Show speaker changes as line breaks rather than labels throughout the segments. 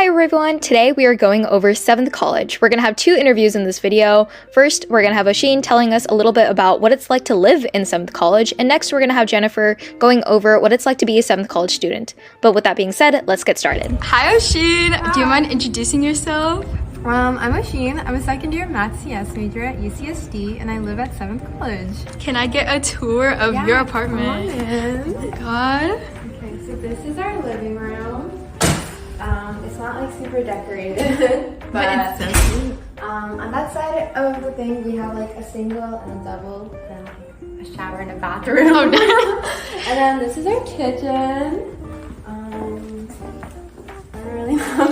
Hi everyone! Today we are going over 7th college. We're going to have 2 interviews in this video. First, we're going to have Asheen telling us a little bit about what it's like to live in 7th college, and next we're going to have Jennifer going over what it's like to be a 7th college student. But with that being said, let's get started.
Hi Asheen! Hi. Do you mind introducing yourself?
I'm Asheen. I'm a second-year Math CS major at UCSD, and I live at 7th College.
Can I get a tour of your apartment?
Come on in.
Oh my god.
Okay, so this is our living room. It's not like super decorated,
but it's so cute.
On that side of the thing, we have like a single and a double, and like a shower and a bathroom.
Oh, nice.
And then this is our kitchen. I don't really know.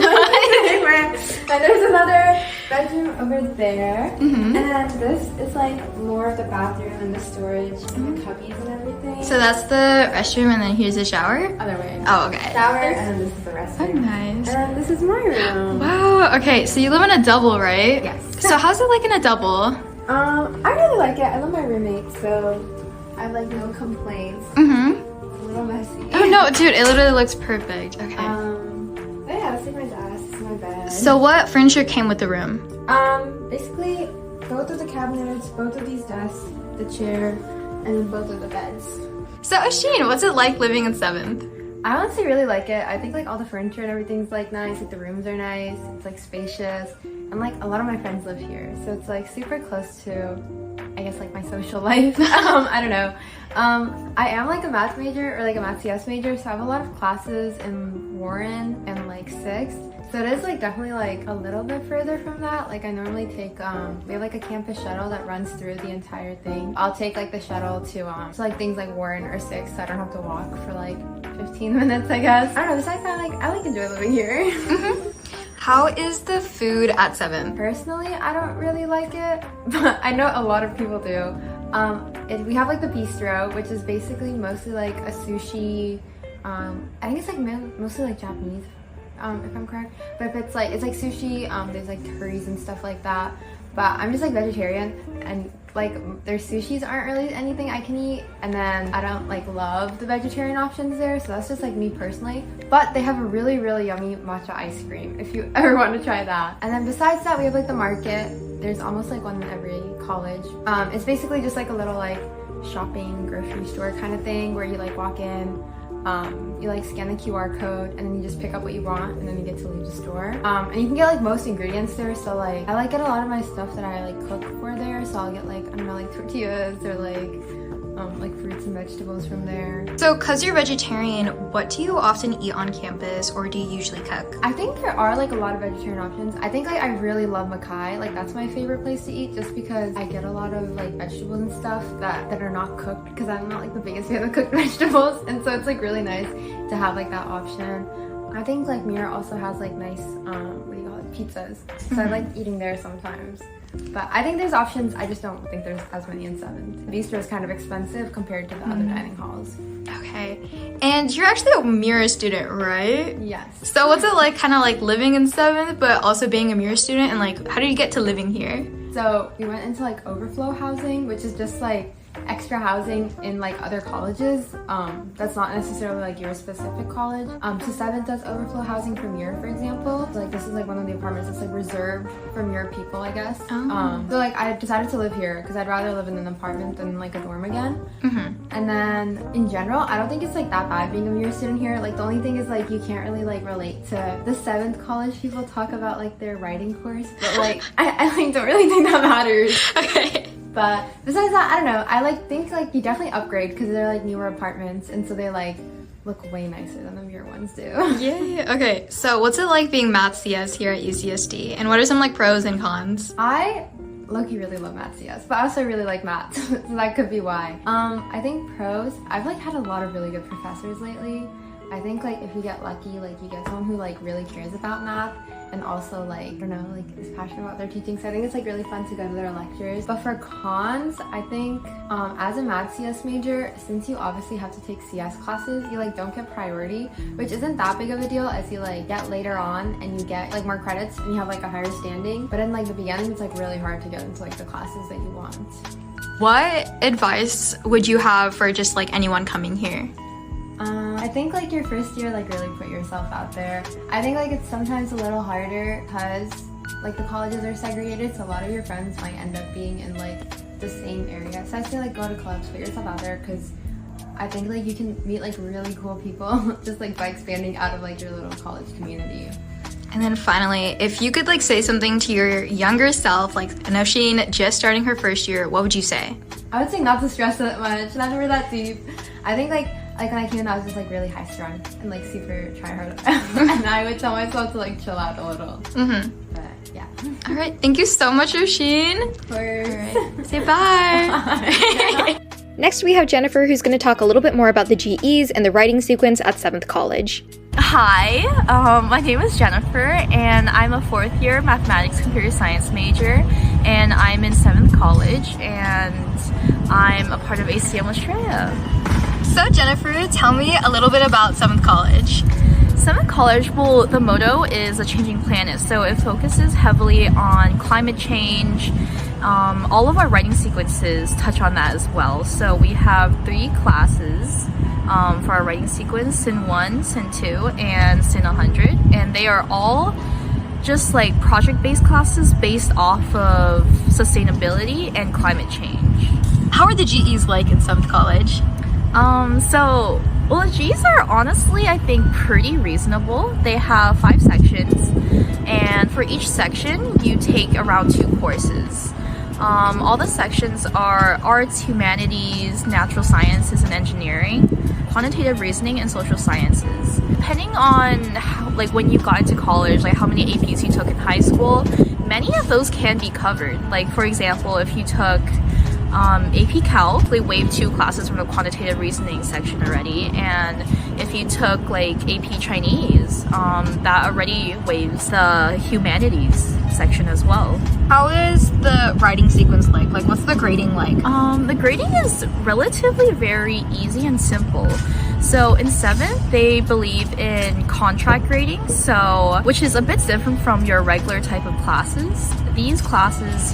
And there's another bedroom over there. And then this is like more of the bathroom and the storage and the cubbies and everything.
So that's the restroom and then here's the shower?
Other way.
Oh, okay.
Shower and then this is the restroom.
Oh, nice.
And then this is my room.
Wow, okay, so you live in a double, right?
Yes.
So how's it like in a double?
I really like it. I love my roommate, so I have like no complaints. It's a little messy.
Oh no, dude, it literally looks perfect. Okay.
But yeah, this is my desk, this is my bed.
So what furniture came with the room?
Basically both of the cabinets, both of these desks, the chair, and then both of the beds.
So Asheen, what's it like living in 7th?
I honestly really like it. I think like all the furniture and everything's like nice, like the rooms are nice, it's like spacious, and like a lot of my friends live here, so it's like super close to, I guess, like my social life. I don't know. I am like a math major or like a math CS major, so I have a lot of classes in Warren and like 6th. So it is like definitely like a little bit further from that. Like I normally take, we have like a campus shuttle that runs through the entire thing. I'll take like the shuttle to like things like Warren or 6th, so I don't have to walk for like 15 minutes, I guess. I don't know, besides that, like I like enjoy living here.
How is the food at 7th?
Personally, I don't really like it, but I know a lot of people do. We have like the bistro, which is basically mostly like a sushi, I think it's like mostly like Japanese, if I'm correct. But if it's like sushi, there's like curries and stuff like that. But I'm just like vegetarian, and like their sushis aren't really anything I can eat, and then I don't like love the vegetarian options there, so that's just like me personally. But they have a really yummy matcha ice cream if you ever want to try that. And then besides that, we have like the market. There's almost like one in every college. It's basically just like a little like shopping grocery store kind of thing where you like walk in, you like scan the QR code, and then you just pick up what you want, and then you get to leave the store. And you can get like most ingredients there, so like I like get a lot of my stuff that I like cook for there, so I'll get like, I don't know, like tortillas or like fruits and vegetables from there.
So cause you're vegetarian, what do you often eat on campus, or do you usually cook?
I think there are like a lot of vegetarian options. I think like I really love Mackay, like that's my favorite place to eat, just because I get a lot of like vegetables and stuff that are not cooked, because I'm not like the biggest fan of cooked vegetables, and so it's like really nice to have like that option. I think like Mira also has like nice what do you call it, pizzas, so I like eating there sometimes. But I think there's options, I just don't think there's as many in 7th. Bistro is kind of expensive compared to the other dining halls.
Okay, and you're actually a Mira student, right?
Yes.
So what's it like kind of like living in 7th but also being a Mira student, and like how did you get to living here?
So we went into like overflow housing, which is just like extra housing in like other colleges. That's not necessarily like your specific college. So 7th does overflow housing from Mira, for example. So, like this is like one of the apartments that's like reserved for Mira people, I guess. So like I decided to live here because I'd rather live in an apartment than like a dorm again. And then in general, I don't think it's like that bad being a Mira student here. Like the only thing is like you can't really like relate to the 7th college people talk about like their writing course, but like I like don't really think that matters.
Okay.
But besides that, I don't know. I like think like you definitely upgrade because they're like newer apartments, and so they like look way nicer than the Mira ones do.
Yeah. Okay. So what's it like being Math CS here at UCSD, and what are some like pros and cons?
I low-key really love Math CS, but I also really like math, so that could be why. I think pros, I've like had a lot of really good professors lately. I think like if you get lucky, like you get someone who like really cares about math and also like, I don't know, like is passionate about their teaching. So I think it's like really fun to go to their lectures. But for cons, I think as a math CS major, since you obviously have to take CS classes, you like don't get priority, which isn't that big of a deal as you like get later on and you get like more credits and you have like a higher standing. But in like the beginning, it's like really hard to get into like the classes that you want.
What advice would you have for just like anyone coming here?
I think like your first year, like really put yourself out there. I think like it's sometimes a little harder because like the colleges are segregated, so a lot of your friends might end up being in like the same area. So I say like go to clubs, put yourself out there, because I think like you can meet like really cool people just like by expanding out of like your little college community.
And then finally, if you could like say something to your younger self, like an Asheen just starting her first year, what would you say?
I would say not to stress that much, not never that deep. I think like when I came in, I was just like really high strung and like super try hard. And I would tell myself to like chill out a little. But yeah.
All right, thank you so much, Asheen.
Of course.
All right, say bye.
Next, we have Jennifer, who's going to talk a little bit more about the GEs and the writing sequence at 7th College.
Hi, my name is Jennifer, and I'm a 4th year mathematics computer science major, and I'm in 7th College, and I'm a part of ACM Australia.
So Jennifer, tell me a little bit about 7th College.
7th College, well, the motto is a changing planet, so it focuses heavily on climate change. All of our writing sequences touch on that as well. So we have 3 classes for our writing sequence, Sin 1, Sin 2, and Sin 100. And they are all just like project-based classes based off of sustainability and climate change.
How are the GEs like in 7th College?
Well, the Gs are honestly, I think, pretty reasonable. They have 5 sections, and for each section, you take around 2 courses. All the sections are arts, humanities, natural sciences, and engineering, quantitative reasoning, and social sciences. Depending on how, like when you got into college, like how many APs you took in high school, many of those can be covered. Like for example, if you took AP Calc, they waived 2 classes from the quantitative reasoning section already, and if you took like AP Chinese, that already waives the humanities section as well.
How is the writing sequence like? Like what's the grading like?
The grading is relatively very easy and simple. So in 7th, they believe in contract grading, which is a bit different from your regular type of classes. These classes,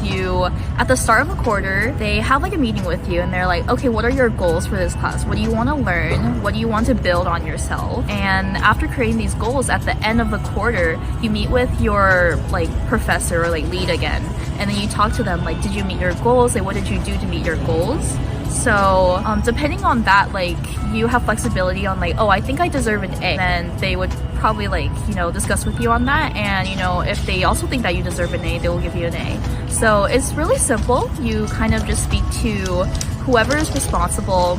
at the start of the quarter, they have like a meeting with you and they're like, okay, what are your goals for this class? What do you want to learn? What do you want to build on yourself? And after creating these goals, at the end of the quarter, you meet with your like professor or like lead again. And then you talk to them like, did you meet your goals? Like, what did you do to meet your goals? So depending on that, like you have flexibility on like, oh, I think I deserve an A. Then they would probably like, discuss with you on that. And, if they also think that you deserve an A, they will give you an A. So it's really simple. You kind of just speak to whoever is responsible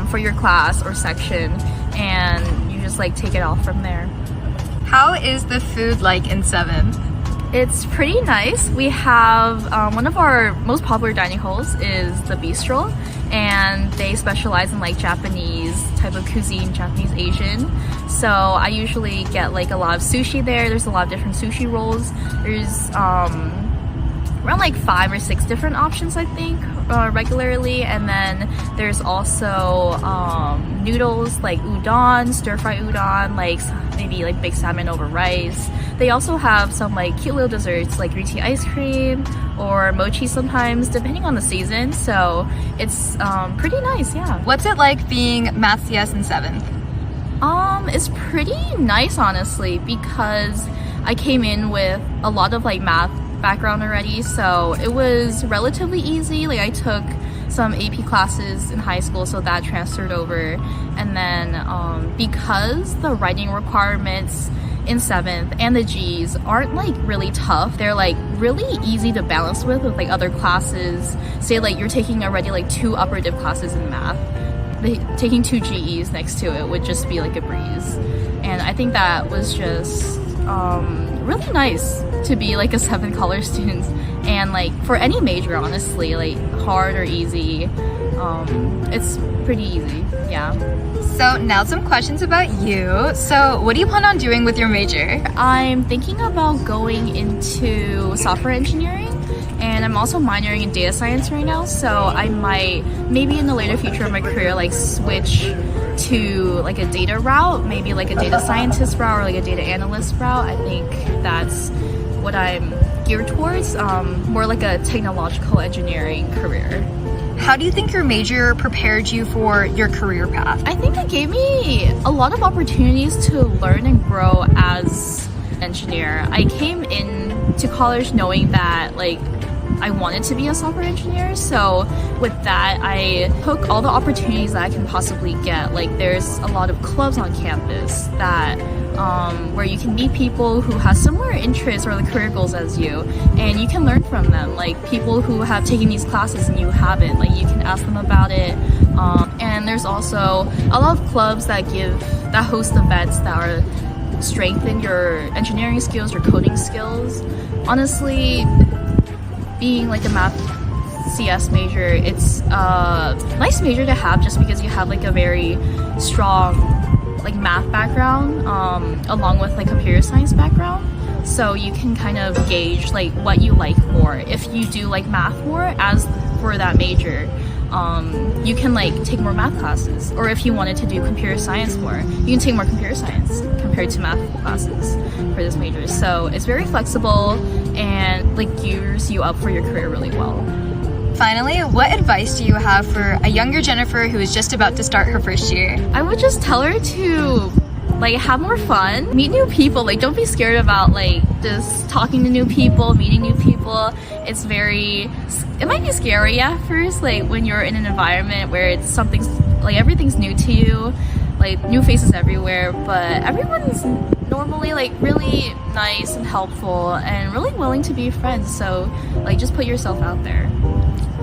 for your class or section, and you just like take it off from there.
How is the food like in 7th?
It's pretty nice. We have one of our most popular dining halls is the Bistro, and they specialize in like Japanese type of cuisine, Japanese Asian. So I usually get like a lot of sushi there. There's a lot of different sushi rolls. There's around like 5 or 6 different options, I think, regularly. And then there's also noodles like udon, stir-fry udon, like maybe like baked salmon over rice. They also have some like cute little desserts like green tea ice cream or mochi sometimes, depending on the season. So it's pretty nice, yeah.
What's it like being Math CS in 7th?
It's pretty nice, honestly, because I came in with a lot of like math background already, so it was relatively easy. Like I took some AP classes in high school, so that transferred over. And then because the writing requirements in 7th and the Gs aren't like really tough, they're like really easy to balance with like other classes. Say like you're taking already like 2 upper div classes in math, taking 2 GEs next to it would just be like a breeze. And I think that was just really nice to be like a 7th college student, and like for any major, honestly, like hard or easy, it's pretty easy, yeah.
So now some questions about you. So what do you plan on doing with your major?
I'm thinking about going into software engineering, and I'm also minoring in data science right now, so I might maybe in the later future of my career like switch to like a data route, maybe like a data scientist route or like a data analyst route. I think that's what I'm geared towards, more like a technological engineering career.
How do you think your major prepared you for your career path?
I think it gave me a lot of opportunities to learn and grow as an engineer. I came into college knowing that like I wanted to be a software engineer, so with that I took all the opportunities that I can possibly get. Like there's a lot of clubs on campus that where you can meet people who have similar interests or the career goals as you, and you can learn from them, like people who have taken these classes and you haven't, like you can ask them about it. And there's also a lot of clubs that host events that are strengthen your engineering skills, your coding skills. Honestly, being like a math CS major, it's a nice major to have just because you have like a very strong like math background along with like computer science background, so you can kind of gauge like what you like more. If you do like math more as for that major, you can like take more math classes, or if you wanted to do computer science more, you can take more computer science compared to math classes for this major. So it's very flexible and like gears you up for your career really well.
Finally, what advice do you have for a younger Jennifer who is just about to start her first year?
I would just tell her to like have more fun, meet new people. Like don't be scared about like just talking to new people, meeting new people. It might be scary at first, like when you're in an environment where it's something's like everything's new to you, like new faces everywhere, but everyone's normally like really nice and helpful and really willing to be friends. So like just put yourself out there.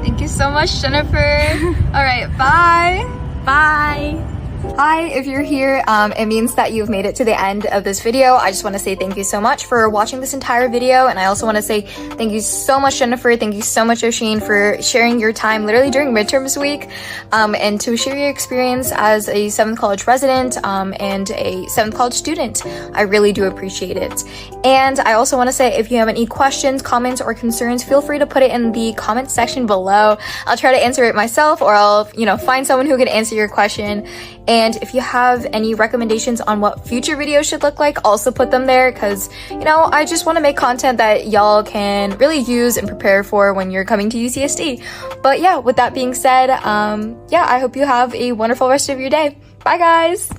Thank you so much, Jennifer. All right, bye.
Bye.
Hi, if you're here, it means that you've made it to the end of this video. I just want to say thank you so much for watching this entire video, and I also want to say thank you so much, Jennifer. Thank you so much, Asheen, for sharing your time literally during midterms week, and to share your experience as a 7th college resident and a 7th college student. I really do appreciate it. And I also want to say, if you have any questions, comments, or concerns, feel free to put it in the comment section below. I'll try to answer it myself, or I'll, find someone who can answer your question. And if you have any recommendations on what future videos should look like, also put them there, because, I just want to make content that y'all can really use and prepare for when you're coming to UCSD. But yeah, with that being said, I hope you have a wonderful rest of your day. Bye, guys!